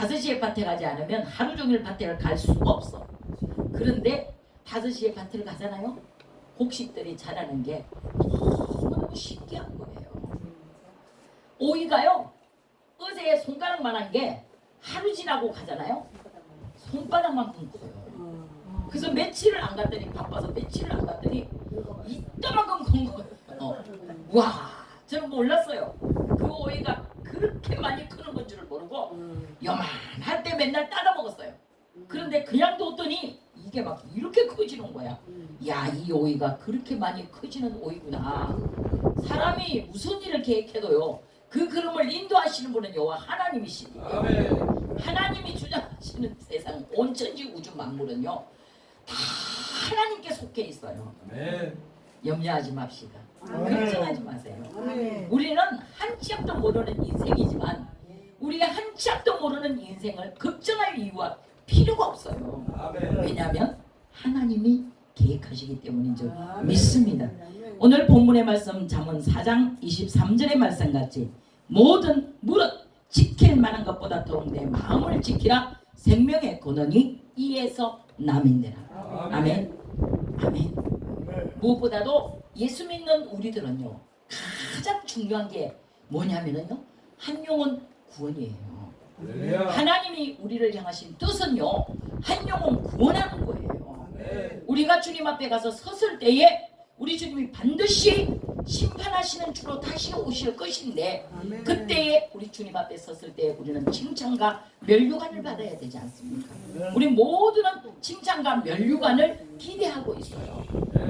5시에 밭에 가지 않으면 하루 종일 밭에 갈 수가 없어. 그런데 5시에 밭을 가잖아요. 곡식들이 자라는 게 너무너무 신기한 거예요. 오이가요, 어제 손가락만한 게 하루 지나고 가잖아요. 손바닥만큼 커요. 그래서 며칠을 안 갔더니, 바빠서 며칠을 안 갔더니 이따만큼 큰 거예요. 와, 저는 몰랐어요. 그 오이가 그렇게 많이 크는 건 줄을 모르고 요만할 때 맨날 따다 먹었어요. 그런데 그냥 뒀더니 이게 막 이렇게 커지는 거야. 야, 이 오이가 그렇게 많이 커지는 오이구나. 사람이 무슨 일을 계획해도요, 그 걸음을 인도하시는 분은 여호와 하나님이시니, 하나님이 주장하시는 세상 온 천지 우주 만물은요 다 하나님께 속해 있어요. 염려하지 맙시다. 걱정하지 마세요. 우리는 한 치 앞도 모르는 인생이지만 우리 한 치 앞도 모르는 인생을 걱정할 이유가 필요가 없어요. 왜냐하면 하나님이 계획하시기 때문인 줄 믿습니다. 오늘 본문의 말씀 잠언 4장 23절의 말씀 같이 모든 무릇 지킬 만한 것보다 더욱 내 마음을 지키라. 생명의 근원이 이에서 남인되라. 아멘. 아멘. 무엇보다도 예수 믿는 우리들은요 가장 중요한 게 뭐냐면요 한 영혼 구원이에요. 하나님이 우리를 향하신 뜻은요 한 영혼 구원하는 거예요. 우리가 주님 앞에 가서 섰을 때에 우리 주님이 반드시 심판하시는 주로 다시 오실 것인데, 그때에 우리 주님 앞에 섰을 때 우리는 칭찬과 면류관을 받아야 되지 않습니까? 우리 모두는 칭찬과 면류관을 기대하고 있어요.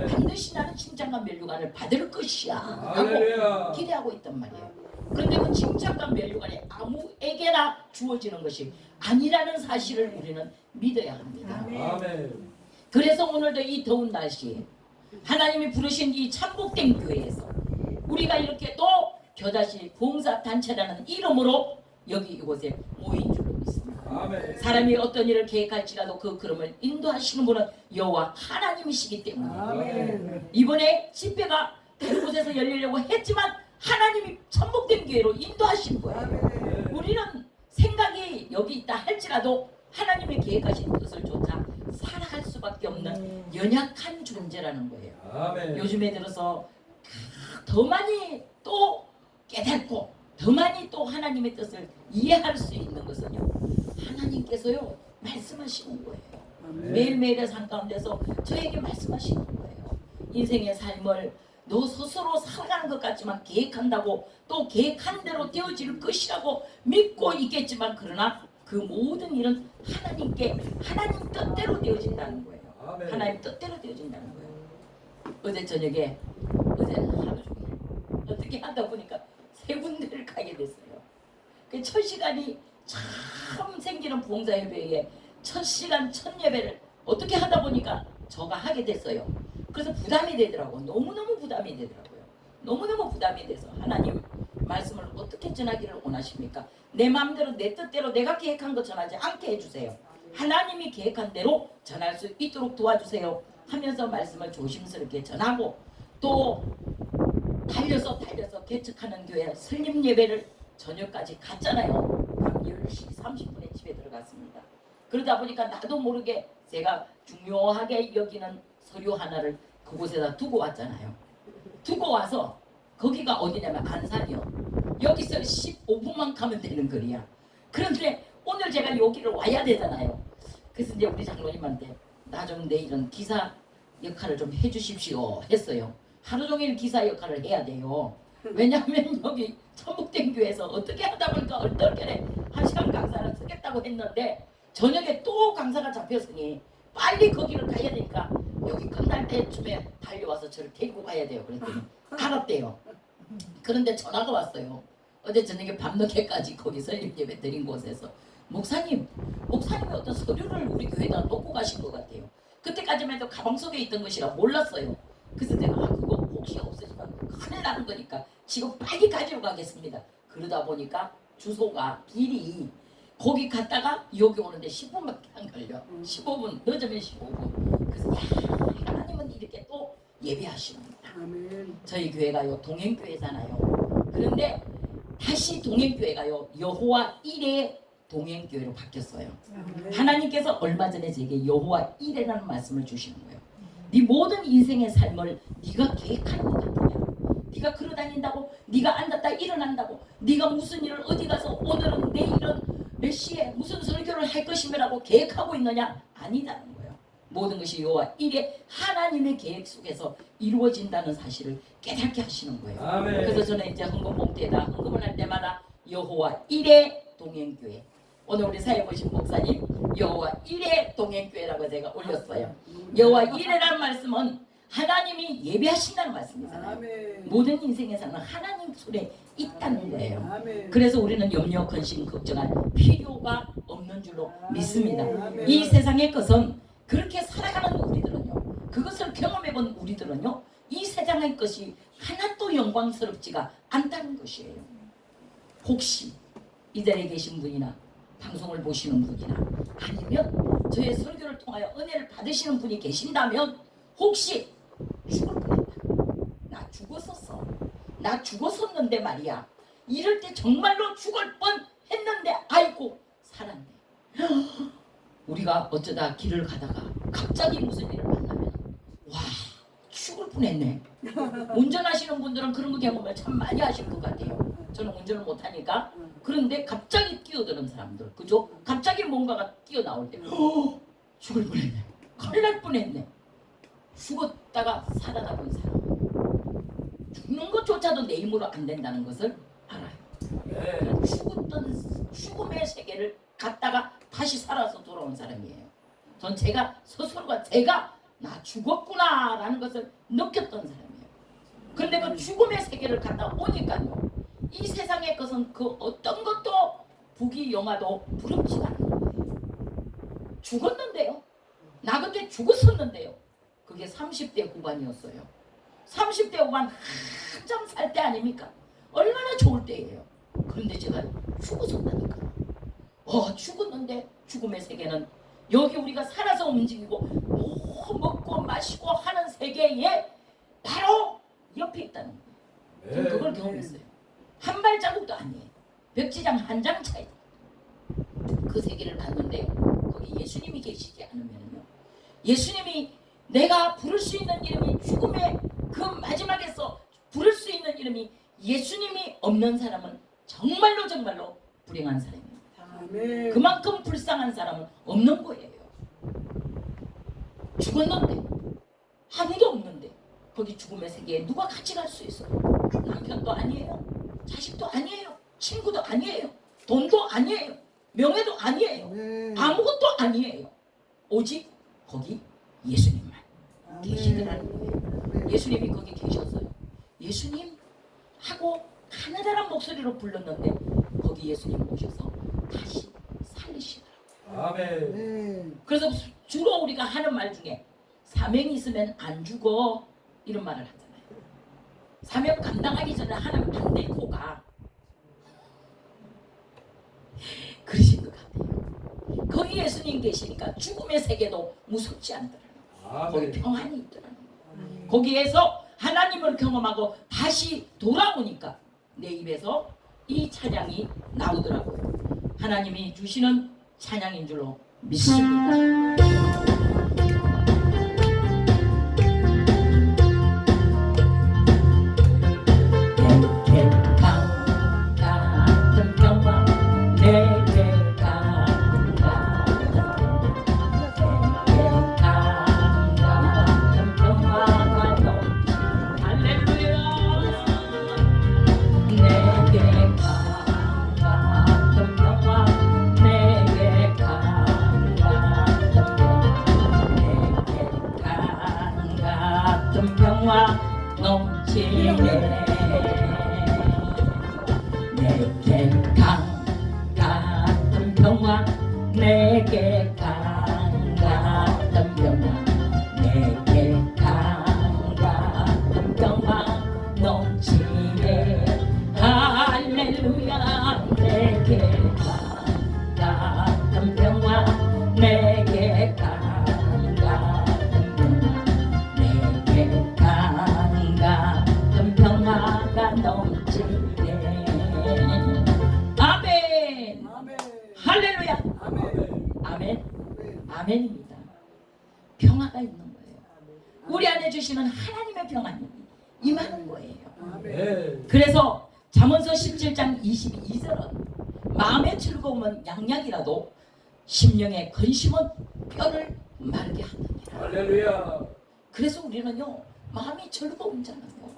반드시 나는 칭찬과 면류관을 받을 것이야 하고 기대하고 있단 말이에요. 그런데 그 칭찬과 면류관이 아무에게나 주어지는 것이 아니라는 사실을 우리는 믿어야 합니다. 그래서 오늘도 이 더운 날씨에 하나님이 부르신 이 참복된 교회에서 우리가 이렇게 또 겨자씨 봉사단체라는 이름으로 여기 이곳에 모인 줄로 믿습니다. 사람이 어떤 일을 계획할지라도 그 걸음을 인도하시는 분은 여호와 하나님이시기 때문에 이번에 집회가 다른 곳에서 열리려고 했지만 하나님이 참복된 교회로 인도하신 거예요. 우리는 생각이 여기 있다 할지라도 하나님의 계획하신 뜻을 쫓아 살아갈 수밖에 없는 연약한 존재라는 거예요. 요즘에 들어서 더 많이 또 깨닫고 더 많이 또 하나님의 뜻을 이해할 수 있는 것은요 하나님께서요 말씀하시는 거예요. 매일매일의 삶 가운데서 저에게 말씀하시는 거예요. 인생의 삶을 너 스스로 살아가는 것 같지만 계획한다고 또 계획한 대로 되어질 것이라고 믿고 있겠지만 그러나 그 모든 일은 하나님께 하나님 뜻대로 되어진다는 거예요. 하나님 뜻대로 되어진다는 거예요. 어제 저녁에 어제는 하루 종일 어떻게 하다 보니까 3군데를 가게 됐어요. 그 첫 시간이 참 생기는 봉사예배에 첫 시간 첫 예배를 어떻게 하다 보니까 저가 하게 됐어요. 그래서 부담이 되더라고요. 너무너무 부담이 되더라고요. 너무너무 부담이 돼서 하나님 말씀을 어떻게 전하기를 원하십니까? 내 마음대로 내 뜻대로 내가 계획한 거 전하지 않게 해주세요. 하나님이 계획한 대로 전할 수 있도록 도와주세요 하면서 말씀을 조심스럽게 전하고 또 달려서 개척하는 교회 설립 예배를 저녁까지 갔잖아요. 밤 10시 30분에 집에 들어갔습니다. 그러다 보니까 나도 모르게 제가 중요하게 여기는 서류 하나를 그곳에다 두고 왔잖아요. 두고 와서 거기가 어디냐면 안산이요. 여기서 15분만 가면 되는 거리야. 그런데 오늘 제가 여기를 와야 되잖아요. 그래서 이제 우리 장로님한테 나 좀 내일은 기사 역할을 좀 해주십시오 했어요. 하루 종일 기사 역할을 해야 돼요. 왜냐하면 여기 천북된 교회에서 어떻게 하다 보니까 얼떨결에 1시간 강사를 쓰겠다고 했는데 저녁에 또 강사가 잡혔으니 빨리 거기를 가야 되니까 여기 끝날 때쯤에 달려와서 저를 데리고 가야 돼요. 그랬더니 알았대요. 그런데 전화가 왔어요. 어제 저녁에 밤늦게까지 거기 설립 예배 드린 곳에서 목사님이 어떤 서류를 우리 교회에다 놓고 가신 것 같아요. 그때까지만 해도 가방 속에 있던 것이라 몰랐어요. 그래서 내가 그거 혹시 없으시면 큰일 나는 거니까 지금 빨리 가지고 가겠습니다. 그러다 보니까 주소가 길이 거기 갔다가 여기 오는데 10분밖에 안 걸려. 15분 늦으면 15분. 그래서 야 하나님은 이렇게 또 예배하시는구나. 저희 교회가요 동행교회잖아요. 그런데 다시 동행교회가요 여호와 일에 동행교회로 바뀌었어요. 하나님께서 얼마 전에 제게 여호와 이레라는 말씀을 주시는 거예요. 네 모든 인생의 삶을 네가 계획하는 것 같으냐? 네가 걸어다닌다고, 네가 앉았다 일어난다고, 네가 무슨 일을 어디 가서 오늘은 내일은 몇 시에 무슨 설교를 할 것이며라고 계획하고 있느냐? 아니다는 거예요. 모든 것이 여호와 이레 하나님의 계획 속에서 이루어진다는 사실을 깨닫게 하시는 거예요. 아멘. 그래서 저는 이제 헌금 봉투에다 헌금을 할 때마다 여호와 이레 동행교회, 오늘 우리 사회 보신 목사님 여호와 이레 동행교회라고 제가 올렸어요. 여호와 이레라는 말씀은 하나님이 예배하신다는 말씀이잖아요. 아멘. 모든 인생에서는 하나님 손에 있다는 거예요. 아멘. 그래서 우리는 염려, 근심, 걱정할 필요가 없는 줄로 믿습니다. 아멘. 이 세상의 것은 그렇게 살아가는 우리들은요, 그것을 경험해본 우리들은요, 이 세상의 것이 하나도 영광스럽지가 않다는 것이에요. 혹시 이 자리에 계신 분이나 방송을 보시는 분이나 아니면 저의 설교를 통하여 은혜를 받으시는 분이 계신다면 혹시 죽을 뻔했다, 나 죽었었어, 나 죽었었는데 말이야, 이럴 때 정말로 죽을 뻔했는데 아이고 살았네. 우리가 어쩌다 길을 가다가 갑자기 무슨 일을 만나면 와 죽을 뻔했네. 운전하시는 분들은 그런 거 경험을 참 많이 하실 것 같아요. 저는 운전을 못하니까. 그런데 갑자기 뛰어드는 사람들, 그죠? 갑자기 뭔가가 뛰어나올 때 죽을 뻔했네, 큰일 날 뻔했네. 죽었다가 살아남은 사람, 죽는 것조차도 내 힘으로 안 된다는 것을 알아요. 죽었던 죽음의 세계를 갔다가 다시 살아서 돌아온 사람이에요. 전 제가 스스로가 제가 나 죽었구나 라는 것을 느꼈던 사람이에요. 그런데 그 죽음의 세계를 갔다 오니까요, 이 세상의 것은 그 어떤 것도 부귀 영화도 부럽지가 않아요. 죽었는데요, 나 그때 죽었었는데요, 그게 30대 후반이었어요. 30대 후반 한참 살 때 아닙니까? 얼마나 좋을 때예요. 그런데 제가 죽었었다니까. 죽었는데 죽음의 세계는 여기 우리가 살아서 움직이고 먹고 마시고 하는 세계에 바로 옆에 있다는 거예요. 저는 그걸 경험했어요. 한 발자국도 아니에요. 벽지장 한 장 차이. 그 세계를 갔는데 거기 예수님이 계시지 않으면요, 예수님이 내가 부를 수 있는 이름이, 죽음의 그 마지막에서 부를 수 있는 이름이 예수님이 없는 사람은 정말로 정말로 불행한 사람이에요. 아멘. 그만큼 불쌍한 사람은 없는 거예요. 죽었는데 아무도 없는데 거기 죽음의 세계에 누가 같이 갈 수 있어요? 남편도 아니에요, 자식도 아니에요, 친구도 아니에요, 돈도 아니에요, 명예도 아니에요, 아무것도 아니에요. 오직 거기 예수님만 계시더라는 거예요. 예수님이 거기 계셨어요. 예수님 하고 가느다란 목소리로 불렀는데 거기 예수님 오셔서 다시 살리시더라고요. 아멘. 그래서 주로 우리가 하는 말 중에 사명이 있으면 안 죽어, 이런 말을 하잖아요. 사명 감당하기 전에 하나님 안 데리고 가, 그러신 것 같아요. 거기 예수님 계시니까 죽음의 세계도 무섭지 않더라고요. 거기 평안이 있더라고요. 거기에서 하나님을 경험하고 다시 돌아오니까 내 입에서 이 찬양이 나오더라고요. 하나님이 주시는 찬양인 줄로 믿습니다. 내게 강 같은 평화, 내게 강 같은 평화 넘치네. 할렐루야. 내게 강 같은 평화, 내게 강 같은 평화, 내게 강 같은 평화가 넘치네. 아멘. 아멘. 할렐루야. 할렐루야. 아멘. 아멘입니다. 평화가 있는 거예요. 우리 안에 주시는 하나님의 평안이 임하는 거예요. 그래서 잠언서 17장 22절은 마음의 즐거움은 양약이라도 심령의 근심은 뼈를 마르게 하느니라. 할렐루야. 그래서 우리는요, 마음이 즐거운 자는요,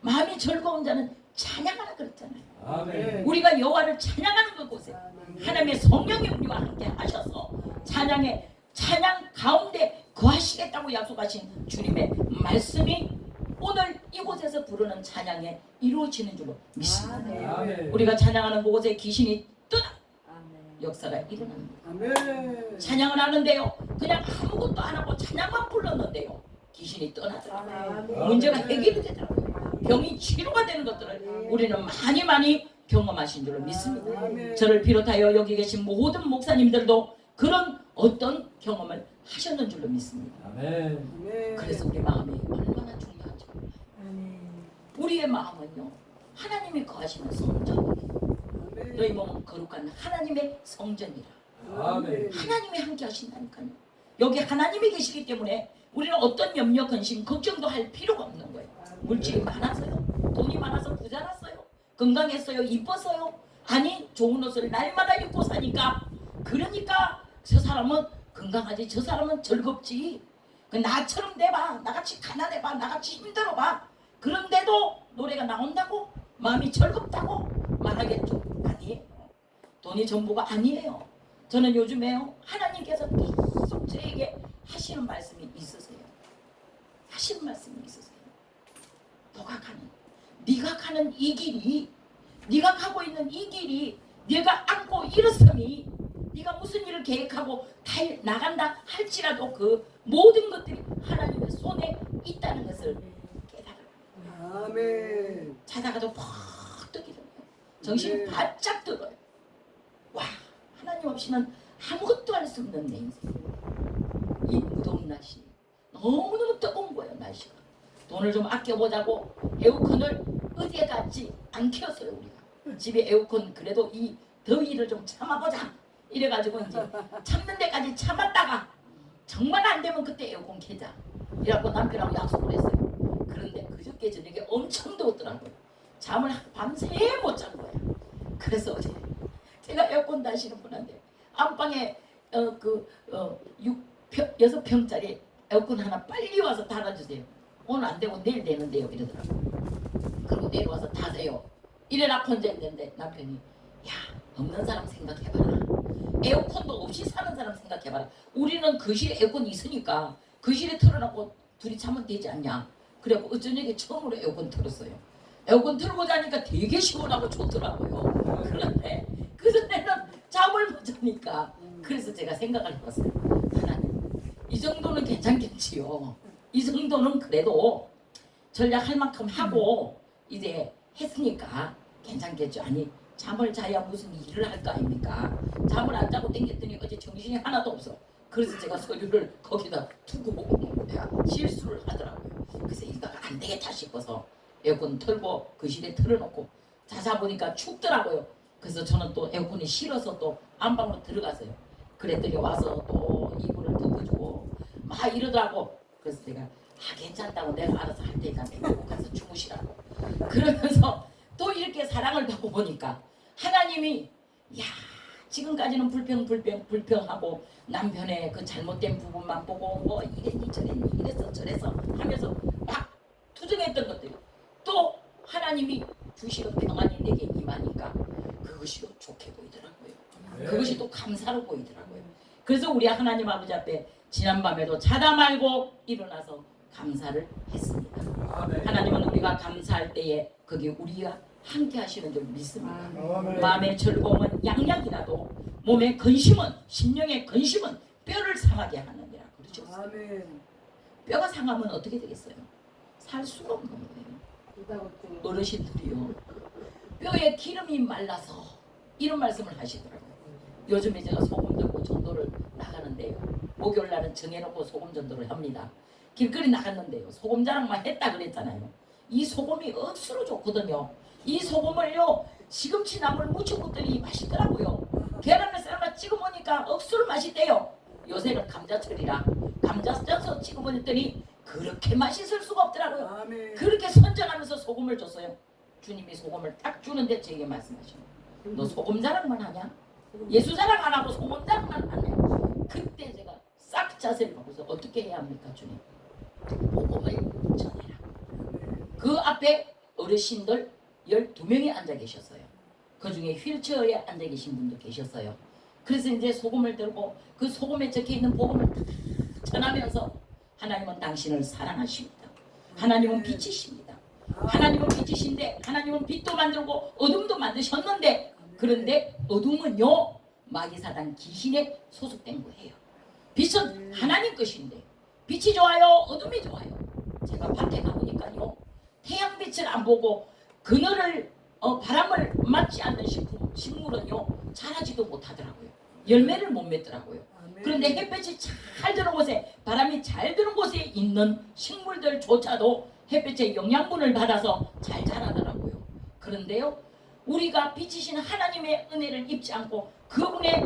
마음이 즐거운 자는 찬양하라 그랬잖아요. 아멘. 우리가 여호와를 찬양하는 그곳에 하나님의 성령이 우리와 함께 하셔서 찬양 가운데 거하시겠다고 약속하신 주님의 말씀이 오늘 이곳에서 부르는 찬양에 이루어지는 줄로 믿습니다. 아멘. 우리가 찬양하는 그곳에 귀신이 떠나 역사가 일어납니다. 아멘. 찬양을 하는데요, 그냥 아무것도 안 하고 찬양만 불렀는데요, 귀신이 떠나더라고요. 문제가 해결이 되더라고요. 병이 치료가 되는 것들을 우리는 많이 경험하신 줄로 믿습니다. 저를 비롯하여 여기 계신 모든 목사님들도 그런 어떤 경험을 하셨는 줄로 믿습니다. 아멘. 그래서 우리 마음이 얼마나 중요하죠. 우리의 마음은요, 하나님이 거하시는 성전이에요. 너희 몸은 거룩한 하나님의 성전이라. 아멘. 하나님이 함께 하신다니까요. 여기 하나님이 계시기 때문에 우리는 어떤 염려, 근심, 걱정도 할 필요가 없는 거예요. 물질이 많아서요, 돈이 많아서 부자랐어요, 건강했어요, 이뻤어요, 아니 좋은 옷을 날마다 입고 사니까, 그러니까 저 사람은 건강하지, 저 사람은 즐겁지, 나처럼 돼봐, 나같이 가난해봐, 나같이 힘들어봐, 그런데도 노래가 나온다고 마음이 즐겁다고 말하겠죠? 아니에요. 돈이 전부가 아니에요. 저는 요즘에요, 하나님께서 계속 저에게 하시는 말씀이 있으세요. 하시는 말씀이 있으세요. 너가 가는, 네가 가는 이 길이, 네가 가고 있는 이 길이, 네가 안고 일어섬이, 네가 무슨 일을 계획하고 나간다 할지라도 그 모든 것들이 하나님의 손에 있다는 것을 깨달아요. 아멘. 자다가도 퍽 뜨기 전에 정신이 바짝 들어요. 와, 하나님 없이는 아무것도 할 수 없는 내 인생. 이 무더운 날씨, 너무너무 뜨거운 거예요. 날씨가. 돈을 좀 아껴보자고 에어컨을 어디에 닿지 안 켰어요. 우리가 집에 에어컨 그래도 이 더위를 좀 참아보자 이래가지고 이제 참는 데까지 참았다가 정말 안 되면 그때 에어컨 켜자 이라고 남편하고 약속을 했어요. 그런데 그저께 저녁에 엄청 더웠더라고요. 잠을 밤새 못 잔 거야. 그래서 어제 제가 에어컨 다시는 분한테 안방에 6평짜리 에어컨 하나 빨리 와서 달아주세요. 오늘 안 되고 내일 되는데요 이러더라고요. 그리고 내일 와서 타세요 이래라 혼자 했는데 남편이, 야, 없는 사람 생각해봐라. 에어컨도 없이 사는 사람 생각해봐라. 우리는 거실에 에어컨이 있으니까 거실에 틀어놓고 둘이 자면 되지 않냐. 그래갖고 어쩌냐게 처음으로 에어컨 틀었어요. 에어컨 틀고 자니까 되게 시원하고 좋더라고요. 그런데 그전에는 잠을 못 자니까. 그래서 제가 생각을 해봤어요. 하나님, 이 정도는 괜찮겠지요. 이 정도는 그래도 전략할 만큼 하고 이제 했으니까 괜찮겠죠. 아니, 잠을 자야 무슨 일을 할 거 아닙니까? 잠을 안 자고 땡겼더니 어제 정신이 하나도 없어. 그래서 제가 서류를 거기다 두고 내가 실수를 하더라고요. 그래서 이거가 안 되겠다 싶어서 에어컨 틀고 거실에 틀어놓고 자자 보니까 춥더라고요. 그래서 저는 또 에어컨이 싫어서 또 안방으로 들어갔어요. 그랬더니 와서 또 이불을 덮어주고 막 이러더라고. 그래서 제가 괜찮다고 내가 알아서 할 테니까 내가 가서 주무시라고. 그러면서 또 이렇게 사랑을 받고 보니까 하나님이, 야, 지금까지는 불평하고 남편의 그 잘못된 부분만 보고 뭐 이랬니 저랬니 이래서 저래서 하면서 막 투정했던 것들이 또 하나님이 주시는 평안이 내게 임하니까 그것이 또 좋게 보이더라고요. 그것이 또 감사로 보이더라고요. 그래서 우리 하나님 아버지 앞에 지난밤에도 자다 말고 일어나서 감사를 했습니다. 하나님은 우리가 감사할 때에 거기 우리가 함께 하시는 줄 믿습니다. 마음의 즐거움은 양약이라도 몸의 근심은, 심령의 근심은 뼈를 상하게 하느니라 그러셨어요. 뼈가 상하면 어떻게 되겠어요? 살 수가 없는 거예요. 어르신들이요, 뼈에 기름이 말라서 이런 말씀을 하시더라고요. 요즘에 제가 소금 들고 전도를 나가는데요, 목요일 날은 정해놓고 소금 전도를 합니다. 길거리 나갔는데요, 소금 자랑만 했다 그랬잖아요. 이 소금이 억수로 좋거든요. 이 소금을요, 시금치 나물 무쳐 먹더니 맛있더라고요. 계란을 삶아 찍어 감자가 억수로 맛있대요. 요새는 감자철이라 감자 쪄서 찍어보냈더니 그렇게 맛있을 수가 없더라고요. 아멘. 그렇게 선정하면서 소금을 줬어요. 주님이 소금을 딱 주는데 저에게 말씀하시는 거예요. 너 소금 자랑만 하냐? 예수 자랑 안 하고 소금 자랑만 하냐? 그때 제가 싹 자세를 보고서 어떻게 해야 합니까, 주님? 복음을 전해라. 그 앞에 어르신들 12명이 앉아 계셨어요. 그 중에 휠체어에 앉아 계신 분도 계셨어요. 그래서 이제 소금을 들고 그 소금에 적혀있는 복음을 다 전하면서 하나님은 당신을 사랑하십니다. 하나님은 빛이십니다. 하나님은 빛이신데 하나님은 빛도 만들고 어둠도 만드셨는데 그런데 어둠은요 마귀사단 귀신에 소속된 거예요. 빛은 하나님 것인데 빛이 좋아요 어둠이 좋아요. 제가 밖에 가보니까요 태양빛을 안 보고 그늘을 바람을 맞지 않는 식물은요 자라지도 못하더라고요. 열매를 못 맺더라고요. 그런데 햇볕이 잘 드는 곳에 바람이 잘 드는 곳에 있는 식물들조차도 햇볕의 영양분을 받아서 잘 자라더라고요. 그런데요 우리가 빛이신 하나님의 은혜를 입지 않고 그분의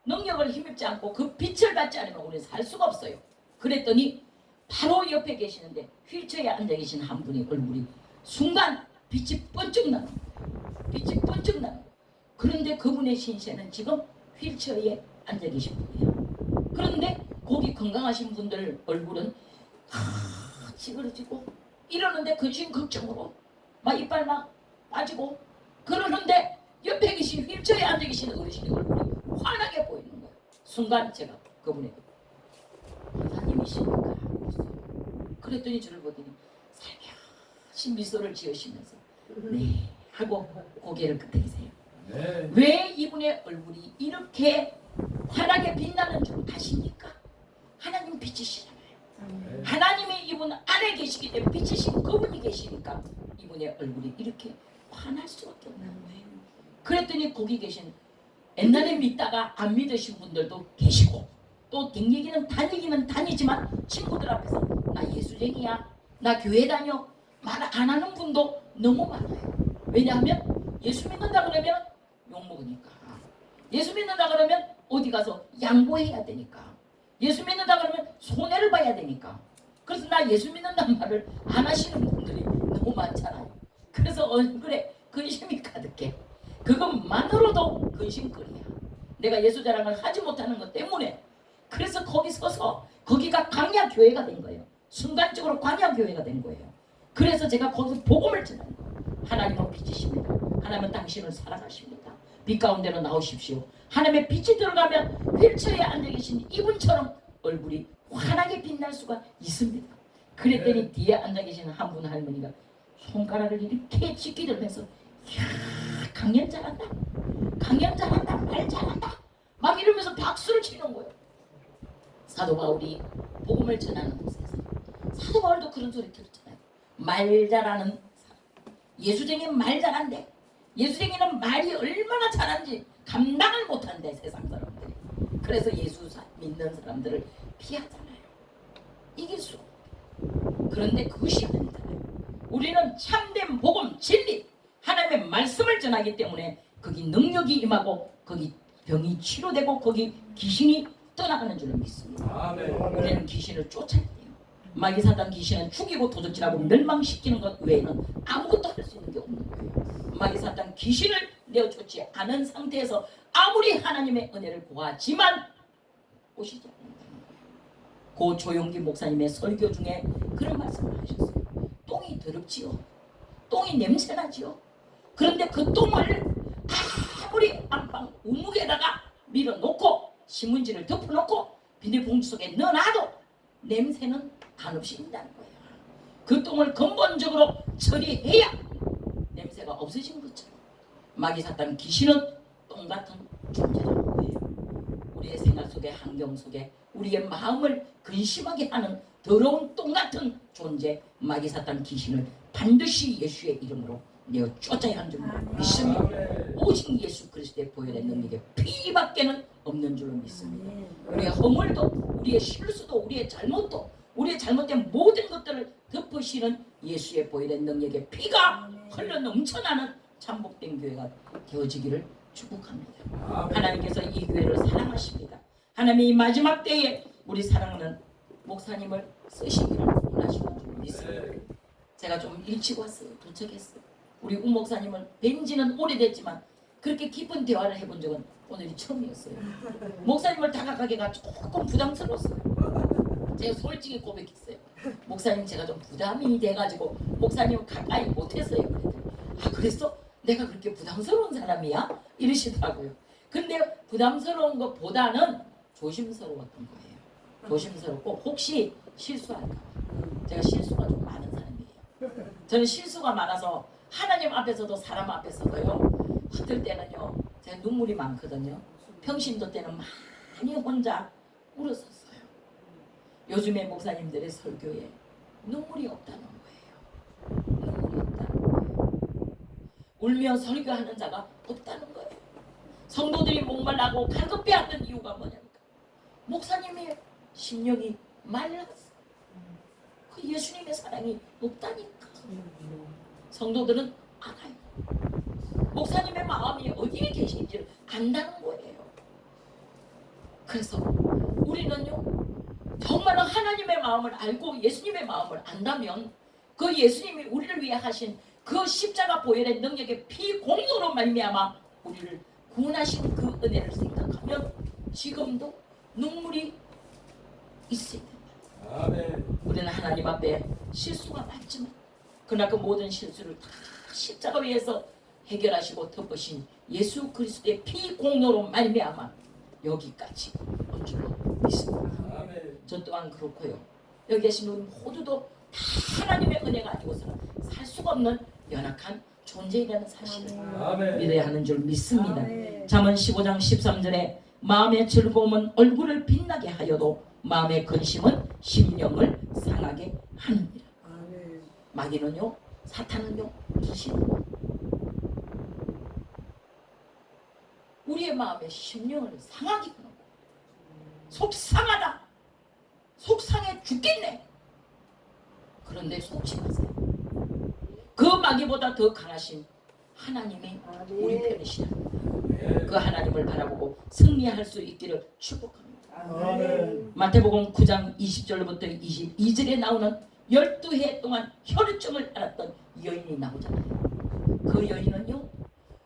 능력을 힘입지 않고 그 빛을 받지 않으면 우리는 살 수가 없어요. 그랬더니 바로 옆에 계시는데 휠체어에 앉아 계신 한 분이 얼굴이 순간 빛이 번쩍 나는 빛이 번쩍 나는 그런데 그분의 신세는 지금 휠체어에 앉아 계신 분이에요. 그런데 거기 건강하신 분들 얼굴은 찌그러지고 이러는데 근심 걱정으로 막 이빨 막 빠지고 그러는데 옆에 계신 휠체어에 앉아 계신 어르신의 얼굴이 환하게 보이는 거예요. 순간 제가 그분에게 권사님이십니까? 그랬더니 저를 보더니 살며시 미소를 지으시면서 네 하고 고개를 끄덕이세요. 네. 왜 이분의 얼굴이 이렇게 환하게 빛나는 줄 아십니까? 하나님 빛이시잖아요. 하나님이 이분 안에 계시기 때문에 빛이신 그분이 계시니까 이분의 얼굴이 이렇게 환할 수밖에 없는 거예요. 그랬더니 거기 계신 옛날에 믿다가 안 믿으신 분들도 계시고 또 댕기기는 다니지만 친구들 앞에서 나 예수쟁이야 나 교회 다녀 말 안 하는 분도 너무 많아요. 왜냐하면 예수 믿는다 그러면 욕먹으니까 예수 믿는다 그러면 어디 가서 양보해야 되니까 예수 믿는다 그러면 손해를 봐야 되니까 그래서 나 예수 믿는다는 말을 안 하시는 분들이 너무 많잖아요. 그래서 얼굴에 근심이 가득해. 그것만으로도 근심거리야. 내가 예수 자랑을 하지 못하는 것 때문에 그래서 거기 서서 거기가 광야교회가 된 거예요. 순간적으로 광야교회가 된 거예요. 그래서 제가 거기서 복음을 전하는 거예요. 하나님은 빛이십니다. 하나님은 당신을 사랑하십니다. 빛 가운데로 나오십시오. 하나님의 빛이 들어가면 휠체어에 앉아 계신 이분처럼 얼굴이 환하게 빛날 수가 있습니다. 그랬더니 뒤에 앉아 계시는 한 분 할머니가 손가락을 이렇게 찢기 들면서 이야 강연 잘한다 강연 잘한다 말 잘한다 막 이러면서 박수를 치는 거예요. 사도 바울이 복음을 전하는 곳에서 사도 바울도 그런 소리 들었잖아요. 말 잘하는 사람 예수쟁이는 말 잘한대. 예수쟁이는 말이 얼마나 잘한지 감당을 못한대 세상 사람들이. 그래서 예수 믿는 사람들을 피하잖아요. 이길 수 없고. 그런데 그것이 아니잖아요. 우리는 참된 복음 진리 하나님의 말씀을 전하기 때문에 거기 능력이 임하고 거기 병이 치료되고 거기 귀신이 떠나가는 줄을 믿습니다. 아멘. 우리는 귀신을 쫓아야 돼요. 마귀사단 귀신은 죽이고 도적질하고 멸망시키는 것 외에는 아무것도 할 수 있는 게 없는 거예요. 마귀사단 귀신을 내어쫓지 않은 상태에서 아무리 하나님의 은혜를 구하지만 오시지 않는다는 거예요. 고 조용기 목사님의 설교 중에 그런 말씀을 하셨어요. 똥이 더럽지요. 똥이 냄새나지요. 그런데 그 똥을 아무리 안방 우묵에다가 밀어놓고 신문지를 덮어놓고 비닐봉지 속에 넣어놔도 냄새는 한없이 난다는 거예요. 그 똥을 근본적으로 처리해야 냄새가 없어진 것처럼 마귀사탄 귀신은 똥 같은 존재라는 거예요. 우리의 생활 속에 환경 속에 우리의 마음을 근심하게 하는 더러운 똥 같은 존재 마귀사탄 귀신을 반드시 예수의 이름으로 내어 쫓아야 하는 줄 믿습니다. 오직 예수 그리스도의 보혈의 능력에 피밖에는 없는 줄로 믿습니다. 우리의 허물도 우리의 실수도 우리의 잘못도 우리의 잘못된 모든 것들을 덮으시는 예수의 보혈의 능력에 피가 흘러 넘쳐나는 참복된 교회가 되어지기를 축복합니다. 아멘. 하나님께서 이 교회를 사랑하십니다. 하나님이 이 마지막 때에 우리 사랑하는 목사님을 쓰시기를 원하시는 줄 믿습니다. 제가 좀 일찍 왔어요. 도착했어요. 우리 우 목사님을 뵌 지는 오래됐지만 그렇게 깊은 대화를 해본 적은 오늘이 처음이었어요. 목사님을 다가가기가 조금 부담스러웠어요. 제가 솔직히 고백했어요. 목사님 제가 좀 부담이 돼가지고 목사님 가까이 못했어요. 그랬더니 아 그랬어? 내가 그렇게 부담스러운 사람이야? 이러시더라고요. 근데 부담스러운 것보다는 조심스러웠던 거예요. 조심스럽고 혹시 실수할까 봐. 제가 실수가 좀 많은 사람이에요. 저는 실수가 많아서 하나님 앞에서도 사람 앞에서도요. 어떨 때는요. 제가 눈물이 많거든요. 평신도 때는 많이 혼자 울었었어요. 요즘에 목사님들의 설교에 눈물이 없다는 거예요. 눈물이 없다는 거예요. 울며 설교하는 자가 없다는 거예요. 성도들이 목말라고 갈급해하던 이유가 뭐냐니까 목사님의 심령이 말랐어. 그 예수님의 사랑이 없다니까. 성도들은 알아요. 목사님의 마음이 어디에 계신지를 안다는 거예요. 그래서 우리는요 정말로 하나님의 마음을 알고 예수님의 마음을 안다면 그 예수님이 우리를 위해 하신 그 십자가 보혈의 능력의 피 공로로 말미암아 우리를 구원하신 그 은혜를 생각하면 지금도 눈물이 있어야 된다. 아멘. 우리는 하나님 앞에 실수가 많지만 그러나 그 모든 실수를 다 십자가 위에서 해결하시고 덮으신 예수 그리스도의 피 공로로 말미암아 여기까지 온 줄로 믿습니다. 아멘. 저 또한 그렇고요. 여기 계신 우리 모두도 다 하나님의 은혜가 아니고서는 살 수가 없는 연약한 존재이라는 사실을 아멘. 믿어야 하는 줄 믿습니다. 아멘. 잠언 15장 13절에 마음의 즐거움은 얼굴을 빛나게 하여도 마음의 근심은 심령을 상하게 하느니라. 아멘. 마귀는요 사탄은요 무엇이요? 우리의 마음의 심령을 상하게 하는 거예요. 속상하다. 속상해 죽겠네. 그런데 속지 마세요. 그 마귀보다 더 강하신 하나님이 우리 편이시다. 그 하나님을 바라보고 승리할 수 있기를 축복합니다. 아멘. 마태복음 9장 20절부터 22절에 나오는 12해 동안 혈루증을 앓았던 여인이 나오잖아요. 그 여인은요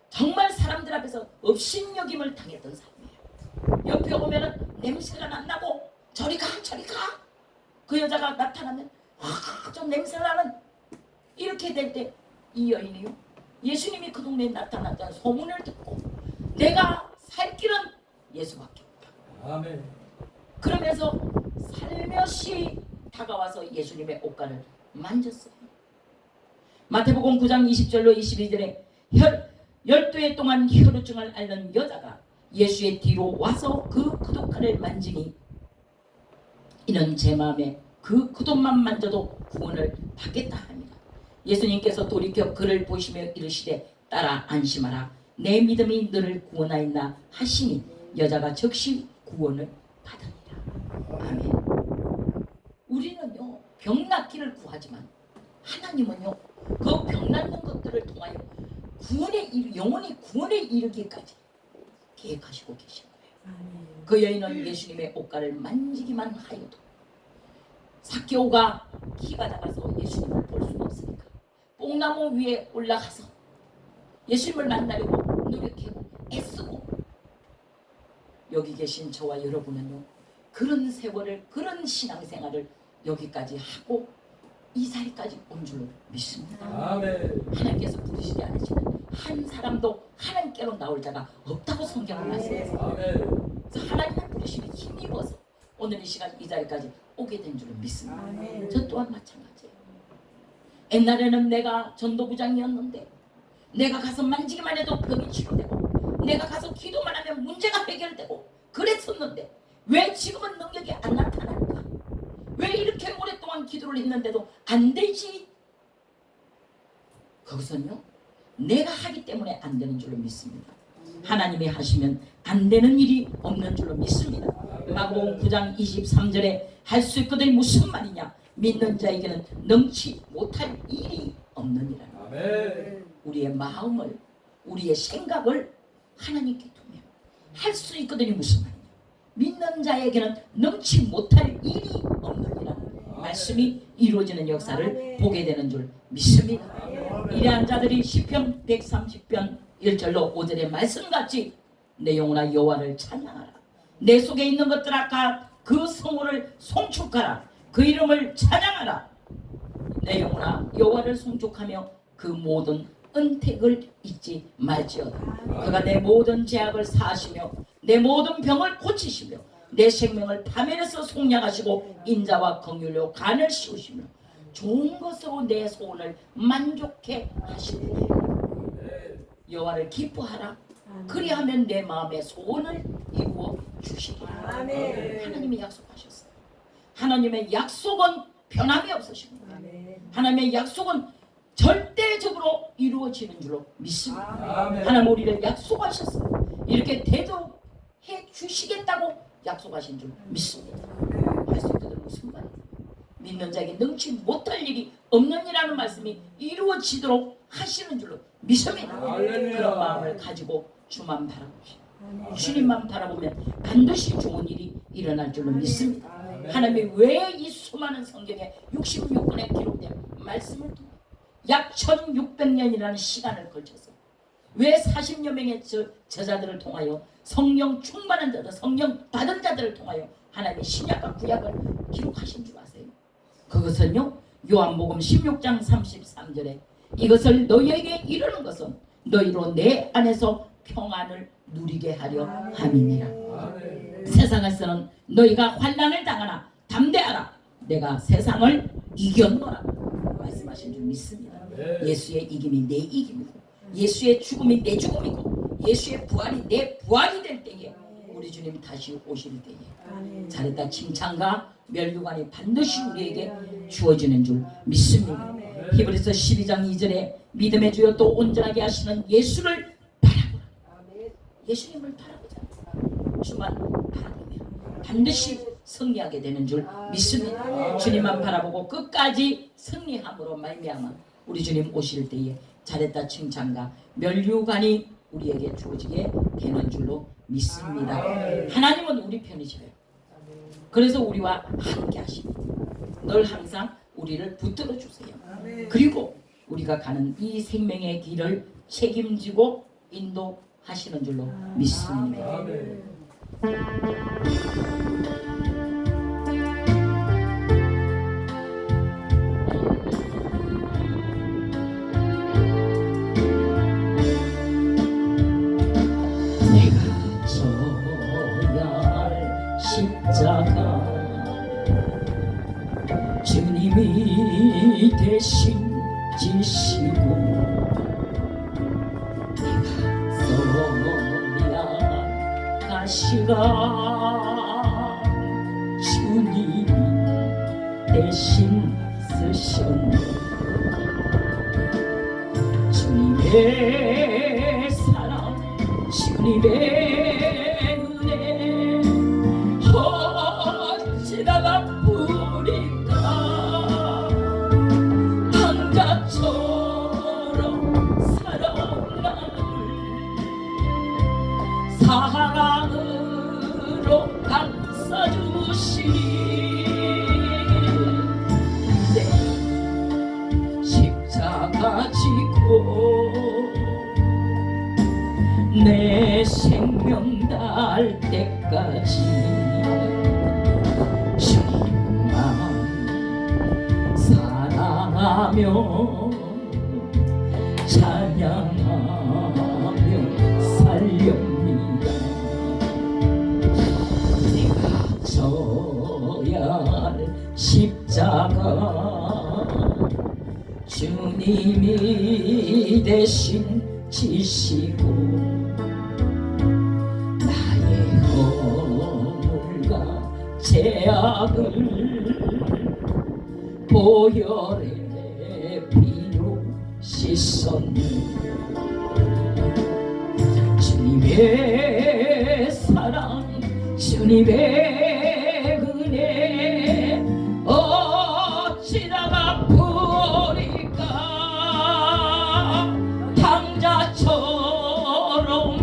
정말 사람들 앞에서 업신여김을 당했던 사람이에요. 옆에 오면은 냄새가 난다고 저리 가 저리 가. 그 여자가 나타나면 좀 냄새가 나는 이렇게 될 때 이 여인이요 예수님이 그 동네에 나타났다는 소문을 듣고 내가 살 길은 예수밖에 없다. 아멘. 그러면서 살며시 다가와서 예수님의 옷가를 만졌어요. 마태복음 9장 20절로 22절에 12해 동안 혈루증을 앓는 여자가 예수의 뒤로 와서 그 구두칼을 만지니 이는 제 마음에 그 구두만 만져도 구원을 받겠다 합니다. 예수님께서 돌이켜 그를 보시며 이르시되 따라 안심하라 내 믿음이 너를 구원하였나 하시니 여자가 즉시 구원을 받으니라. 아멘. 우리는요 병 낫기를 구하지만 하나님은요 그 병 낫는 것들을 통하여 영혼이 구원에 이르기까지 계획하시고 계신 거예요. 그 여인은 예수님의 옷가를 만지기만 하여도 삭개오가 키가 작아서 예수님을 볼 수가 없으니까 뽕나무 위에 올라가서 예수님을 만나려고 노력하고 애쓰고 여기 계신 저와 여러분은요 그런 세월을 그런 신앙생활을 여기까지 하고 이 자리까지 온 줄로 믿습니다. 아멘. 하나님께서 부르시지 않으시면 한 사람도 하나님께로 나올 자가 없다고 성경을 말씀하세요. 아멘. 그래서 하나님의 부르심에 힘입어서 오늘 이 시간 이 자리까지 오게 된 줄로 믿습니다. 아멘. 저 또한 마찬가지예요. 옛날에는 내가 전도부장이었는데 내가 가서 만지기만 해도 병이 치료되고 내가 가서 기도만 하면 문제가 해결되고 그랬었는데 왜 지금은 능력이 안 나타날까? 왜 이렇게 오랫동안 기도를 했는데도 안 되지? 거기서는요 내가 하기 때문에 안 되는 줄로 믿습니다. 하나님이 하시면 안 되는 일이 없는 줄로 믿습니다. 마가복음 9장 23절에 할 수 있거든 무슨 말이냐? 믿는 자에게는 넘치 못할 일이 없느니라. 아멘. 우리의 마음을 우리의 생각을 하나님께 두면 할 수 있거든요. 무슨 말이냐? 믿는 자에게는 능치 못할 일이 없느니라 말씀이 이루어지는 역사를 보게 되는 줄 믿습니다. 이러한 자들이 시편 130편 1절로 5절의 말씀같이 내 영혼아 여호와를 찬양하라. 내 속에 있는 것들아 그 성호를 송축하라. 그 이름을 찬양하라. 내 영혼아 여호와를 송축하며 그 모든 은택을 잊지 말지어다. 그가 내 모든 죄악을 사하시며 내 모든 병을 고치시며 내 생명을 파멸해서 속량하시고 인자와 긍휼로 간을 씌우시며 좋은 것으로 내 소원을 만족해 하시느니 여호와를 기뻐하라. 그리하면 내 마음의 소원을 이루어 주시리라. 하나님이 약속하셨어요. 하나님의 약속은 변함이 없으십니다. 하나님의 약속은 절대적으로 이루어지는 줄로 믿습니다. 하나님 우리를 약속하셨어요. 이렇게 되도록 해주시겠다고 약속하신 줄 믿습니다. 할 수 있거든 무슨 말이에요? 믿는 자에게 능치 못할 일이 없느니라는 말씀이 이루어지도록 하시는 줄로 믿습니다. 그런 마음을 가지고 주만 바라봅시다. 주님만 바라보면 반드시 좋은 일이 일어날 줄로 믿습니다. 하나님이 왜 이 수많은 성경에 66권에 기록된 말씀을 통해 약 1600년이라는 시간을 걸쳐서 왜 40여 명의 저자들을 통하여 성령 충만한 자들, 성령 받은 자들을 통하여 하나님의 신약과 구약을 기록하신 줄 아세요? 그것은요 요한복음 16장 33절에 이것을 너희에게 이르는 것은 너희로 내 안에서 평안을 누리게 하려 함이니라. 세상에서는 너희가 환난을 당하나 담대하라. 내가 세상을 이겼노라 말씀하신 줄 믿습니다. 예수의 이김이 내 이김이고 예수의 죽음이 내 죽음이고 예수의 부활이 내 부활이 될 때에 우리 주님 다시 오실 때에 잘했다 칭찬과 멸류관이 반드시 우리에게 주어지는 줄 믿습니다. 히브리서 12장 2절에 믿음의 주여 또 온전하게 하시는 예수를 바라보라. 예수님을 바라보자. 주만 바라보면 반드시 승리하게 되는 줄 믿습니다. 주님만 바라보고 끝까지 승리함으로 말미암아 우리 주님 오실 때에 잘했다 칭찬과 멸류관이 우리에게 주어지게 되는 줄로 믿습니다. 하나님은 우리 편이셔요. 그래서 우리와 함께 하십니다. 늘 항상 우리를 붙들어 주세요. 그리고 우리가 가는 이 생명의 길을 책임지고 인도하시는 줄로 믿습니다. 내가 져야 할 십자가 주님이 대신 지시고 내가 써야 할 시간 주님이 대신 쓰셨네. 주님의 사랑 주님의 은혜 어찌다가 뿌릴까 강자처럼 살아온 나를 사랑으로 감싸주시니 이제 십자가 지고 내 생명 닿을 때까지 주님만 사랑하며 찬양하며 살렵니다. 내가 져야 할 십자가 주님이 대신 지시고 나의 허물과 죄악을 보혈의 피로 씻었네. 주님의 사랑 주님의 은혜 어찌다가 부으리까 강자처럼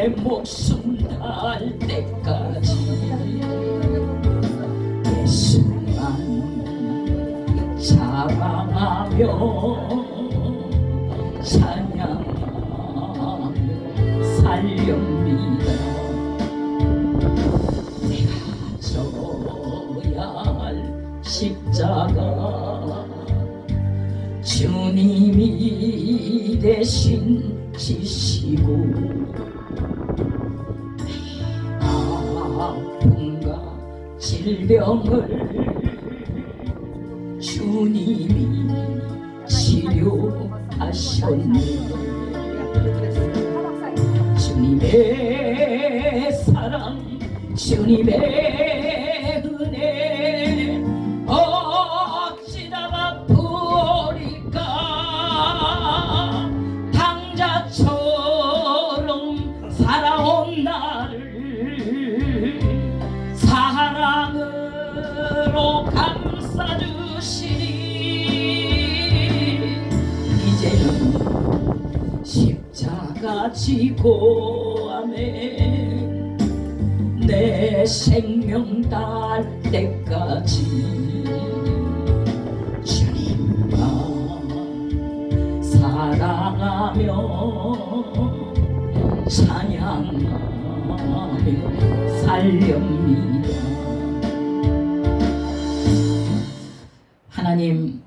내 목숨 다할 때까지 예수만 자랑하며 찬양하며 살렵니다. 내가 져야 할 십자가 주님이 대신 지시고 아픔과 질병을 주님이 치료하셨네. 주님의 사랑 주님의 은혜 어찌다가 버릴까. 당자처럼 살아온 나를 사랑으로 감싸주시니 이제는 십자가 지고 아멘. 내 생명 닿을 때까지 주님만 사랑하며 찬양하며 살렵니다. 하나님,